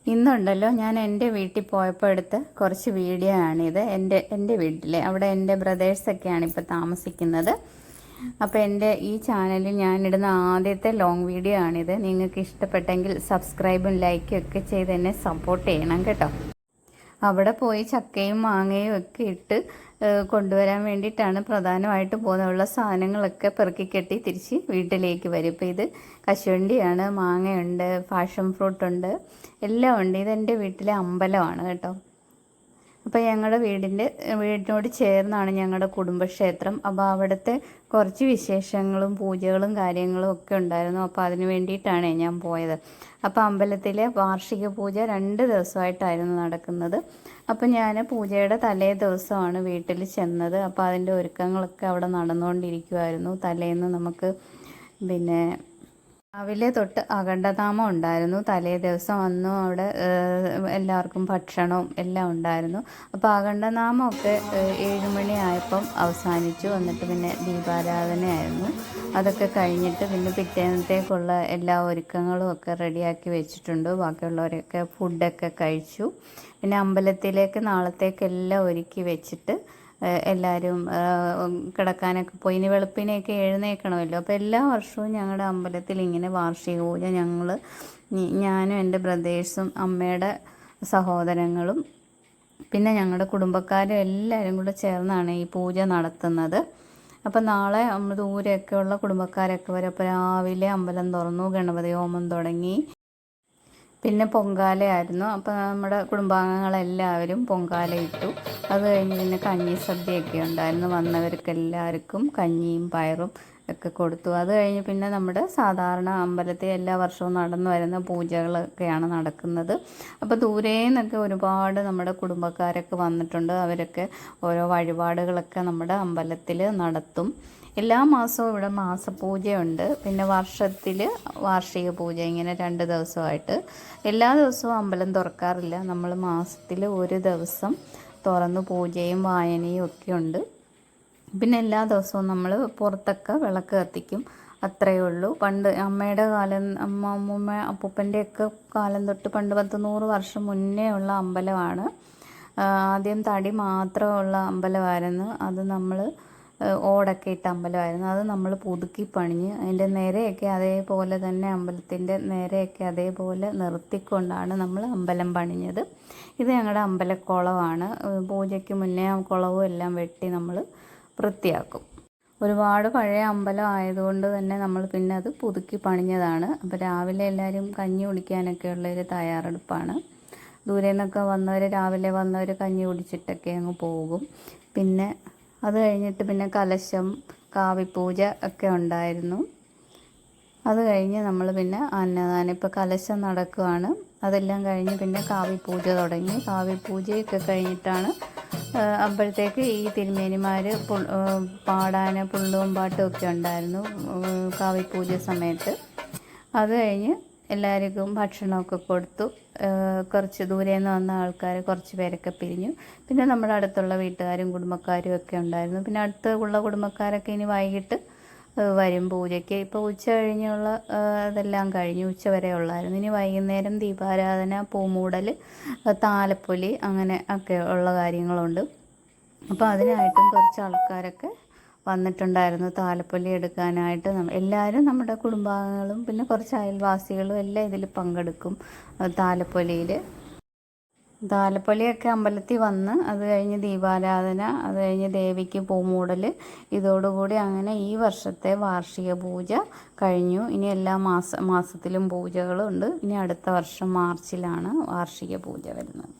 ഇന്നുണ്ടല്ലോ ഞാൻ എൻ്റെ വീട്ടിൽ പോയപ്പോൾ എടുത്ത കുറച്ച് വീഡിയോ ആണിത്. എൻ്റെ വീട്ടിലെ അവിടെ എൻ്റെ ബ്രദേഴ്സൊക്കെയാണ് ഇപ്പോൾ താമസിക്കുന്നത്. അപ്പോൾ എൻ്റെ ഈ ചാനലിൽ ഞാനിടുന്ന ആദ്യത്തെ ലോങ് വീഡിയോ ആണിത്. നിങ്ങൾക്ക് ഇഷ്ടപ്പെട്ടെങ്കിൽ സബ്സ്ക്രൈബും ലൈക്കും ഒക്കെ ചെയ്ത് എന്നെ സപ്പോർട്ട് ചെയ്യണം കേട്ടോ. അവിടെ പോയി ചക്കയും മാങ്ങയും ഒക്കെ ഇട്ട് കൊണ്ടുവരാൻ വേണ്ടിയിട്ടാണ് പ്രധാനമായിട്ട് പോകുന്നതുള്ള സാധനങ്ങളൊക്കെ പെറുക്കി കെട്ടി തിരിച്ച് വീട്ടിലേക്ക് വരും. ഇപ്പോൾ ഇത് കശുവണ്ടിയാണ്, മാങ്ങയുണ്ട്, പാഷൻ ഫ്രൂട്ടുണ്ട്, എല്ലാം ഉണ്ട്. ഇതെൻ്റെ വീട്ടിലെ അമ്പലമാണ് കേട്ടോ. അപ്പോൾ ഞങ്ങളുടെ വീടിനോട് ചേർന്നാണ് ഞങ്ങളുടെ കുടുംബക്ഷേത്രം. അപ്പോൾ അവിടുത്തെ കുറച്ച് വിശേഷങ്ങളും പൂജകളും കാര്യങ്ങളും ഒക്കെ ഉണ്ടായിരുന്നു. അപ്പോൾ അതിന് വേണ്ടിയിട്ടാണ് ഞാൻ പോയത്. അപ്പോൾ അമ്പലത്തിലെ വാർഷിക പൂജ 2 ദിവസമായിട്ടായിരുന്നു നടക്കുന്നത്. അപ്പോൾ ഞാൻ പൂജയുടെ തലേ ദിവസമാണ് വീട്ടിൽ ചെന്നത്. അപ്പോൾ അതിൻ്റെ ഒരുക്കങ്ങളൊക്കെ അവിടെ നടന്നുകൊണ്ടിരിക്കുമായിരുന്നു. തലേന്ന് നമുക്ക് രാവിലെ തൊട്ട് അഖണ്ഡനാമം ഉണ്ടായിരുന്നു. തലേ ദിവസം അന്നും അവിടെ എല്ലാവർക്കും ഭക്ഷണവും എല്ലാം ഉണ്ടായിരുന്നു. അപ്പോൾ അഖണ്ഡനാമമൊക്കെ 7 മണിയായപ്പം അവസാനിച്ചു. എന്നിട്ട് പിന്നെ ദീപാരാധനയായിരുന്നു. അതൊക്കെ കഴിഞ്ഞിട്ട് പിന്നെ പിറ്റേന്നത്തേക്കുള്ള എല്ലാ ഒരുക്കങ്ങളും ഒക്കെ റെഡിയാക്കി വെച്ചിട്ടുണ്ട്. ബാക്കിയുള്ളവരൊക്കെ ഫുഡൊക്കെ കഴിച്ചു. പിന്നെ അമ്പലത്തിലേക്ക് നാളത്തേക്കെല്ലാം ഒരുക്കി വെച്ചിട്ട് എല്ലാവരും കിടക്കാനൊക്കെ പോയി. ഇനി വെളുപ്പിനെയൊക്കെ എഴുന്നേൽക്കണമല്ലോ. അപ്പോൾ എല്ലാ വർഷവും ഞങ്ങളുടെ അമ്പലത്തിൽ ഇങ്ങനെ വാർഷിക പൂജ ഞാനും എൻ്റെ ബ്രദേഴ്സും അമ്മയുടെ സഹോദരങ്ങളും പിന്നെ ഞങ്ങളുടെ കുടുംബക്കാരും എല്ലാവരും കൂടെ ചേർന്നാണ് ഈ പൂജ നടത്തുന്നത്. അപ്പോൾ നാളെ ദൂരെയൊക്കെയുള്ള കുടുംബക്കാരൊക്കെ വരും. അപ്പോൾ രാവിലെ അമ്പലം തുറന്നു, ഗണപതി ഹോമം തുടങ്ങി. പിന്നെ പൊങ്കാലയായിരുന്നു. അപ്പോൾ നമ്മുടെ കുടുംബാംഗങ്ങളെല്ലാവരും പൊങ്കാല ഇട്ടു. അത് കഴിഞ്ഞ് പിന്നെ കഞ്ഞി സദ്യയൊക്കെ ഉണ്ടായിരുന്നു. വന്നവർക്ക് എല്ലാവർക്കും കഞ്ഞിയും പയറും ഒക്കെ കൊടുത്തു. അത് കഴിഞ്ഞ് പിന്നെ നമ്മുടെ സാധാരണ അമ്പലത്തിൽ എല്ലാ വർഷവും നടന്നു വരുന്ന പൂജകളൊക്കെയാണ് നടക്കുന്നത്. അപ്പോൾ ദൂരെ നിന്നൊക്കെ ഒരുപാട് നമ്മുടെ കുടുംബക്കാരൊക്കെ വന്നിട്ടുണ്ട്. അവരൊക്കെ ഓരോ വഴിപാടുകളൊക്കെ നമ്മുടെ അമ്പലത്തിൽ നടത്തും. എല്ലാ മാസവും ഇവിടെ മാസപൂജയുണ്ട്. പിന്നെ വർഷത്തിൽ വാർഷിക പൂജ, ഇങ്ങനെ 2 ദിവസമായിട്ട്. എല്ലാ ദിവസവും അമ്പലം തുറക്കാറില്ല. നമ്മൾ മാസത്തിൽ ഒരു ദിവസം തുറന്ന് പൂജയും വായനയും ഒക്കെ ഉണ്ട്. പിന്നെ എല്ലാ ദിവസവും നമ്മൾ പുറത്തൊക്കെ വിളക്ക് കത്തിക്കും. അത്രയേ ഉള്ളൂ. പണ്ട് അമ്മയുടെ കാലം, അമ്മൂമ്മ അപ്പൂപ്പൻ്റെയൊക്കെ കാലം തൊട്ട് പണ്ട് 100 വർഷം മുന്നേ ഉള്ള അമ്പലമാണ്. ആദ്യം തടി മാത്രമുള്ള അമ്പലമായിരുന്നു. അത് നമ്മൾ ഓടൊക്കെ ഇട്ട അമ്പലമായിരുന്നു. അത് നമ്മൾ പുതുക്കി പണിഞ്ഞ് അതിൻ്റെ നിരയൊക്കെ അതേപോലെ തന്നെ, അമ്പലത്തിൻ്റെ നിരയൊക്കെ അതേപോലെ നിർത്തിക്കൊണ്ടാണ് നമ്മൾ അമ്പലം പണിഞ്ഞത്. ഇത് ഞങ്ങളുടെ അമ്പലക്കുളമാണ്. പൂജയ്ക്ക് മുന്നേ ആ കുളവും എല്ലാം വെട്ടി നമ്മൾ വൃത്തിയാക്കും. ഒരുപാട് പഴയ അമ്പലം ആയതുകൊണ്ട് തന്നെ നമ്മൾ പിന്നെ അത് പുതുക്കി പണിഞ്ഞതാണ്. അപ്പോൾ രാവിലെ എല്ലാവരും കഞ്ഞി കുടിക്കാനൊക്കെ ഉള്ളൊരു തയ്യാറെടുപ്പാണ്. ദൂരെ നിന്നൊക്കെ വന്നവർ, രാവിലെ വന്നവർ കഞ്ഞി കുടിച്ചിട്ടൊക്കെ അങ്ങ് പോകും. പിന്നെ അത് കഴിഞ്ഞിട്ട് പിന്നെ കലശം, കാവിപ്പൂജ ഒക്കെ ഉണ്ടായിരുന്നു. അത് കഴിഞ്ഞ് നമ്മൾ പിന്നെ അന്നദാനം, ഇപ്പോൾ കലശം നടക്കുകയാണ്. അതെല്ലാം കഴിഞ്ഞ് പിന്നെ കാവിപ്പൂജ തുടങ്ങി. കാവിപ്പൂജയൊക്കെ കഴിഞ്ഞിട്ടാണ് അപ്പോഴത്തേക്ക് ഈ തിരുമേനിമാർ പാടാൻ പുള്ളും പാട്ടും ഒക്കെ ഉണ്ടായിരുന്നു കാവിപ്പൂജ സമയത്ത്. അത് കഴിഞ്ഞ് എല്ലാവർക്കും ഭക്ഷണമൊക്കെ കൊടുത്തു. കുറച്ച് ദൂരെ നിന്ന് വന്ന ആൾക്കാർ കുറച്ച് പേരൊക്കെ പിരിഞ്ഞു. പിന്നെ നമ്മുടെ അടുത്തുള്ള വീട്ടുകാരും കുടുംബക്കാരും ഒക്കെ ഉണ്ടായിരുന്നു. പിന്നെ അടുത്തുള്ള കുടുംബക്കാരൊക്കെ ഇനി വൈകിട്ട് വരും പൂജയ്ക്ക്. ഇപ്പോൾ ഉച്ച കഴിഞ്ഞുള്ള അതെല്ലാം കഴിഞ്ഞു, ഉച്ച വരെ ഉള്ളായിരുന്നു. ഇനി വൈകുന്നേരം ദീപാരാധന, പൂമൂടൽ, താലപ്പൊലി, അങ്ങനെ ഒക്കെ ഉള്ള കാര്യങ്ങളുണ്ട്. അപ്പോൾ അതിനായിട്ടും കുറച്ച് ആൾക്കാരൊക്കെ വന്നിട്ടുണ്ടായിരുന്നു താലപ്പൊലി എടുക്കാനായിട്ട്. എല്ലാവരും നമ്മുടെ കുടുംബാംഗങ്ങളും പിന്നെ കുറച്ച് അയൽവാസികളും എല്ലാം ഇതിൽ പങ്കെടുക്കും താലപ്പൊലിയിൽ. താലപ്പൊലിയൊക്കെ അമ്പലത്തിൽ വന്ന് അത് കഴിഞ്ഞ് ദീപാരാധന, അത് കഴിഞ്ഞ് ദേവിക്ക് പൂമൂടൽ, ഇതോടുകൂടി അങ്ങനെ ഈ വർഷത്തെ വാർഷിക പൂജ കഴിഞ്ഞു. ഇനി എല്ലാ മാസത്തിലും പൂജകളുണ്ട്. ഇനി അടുത്ത വർഷം മാർച്ചിലാണ് വാർഷിക പൂജ വരുന്നത്.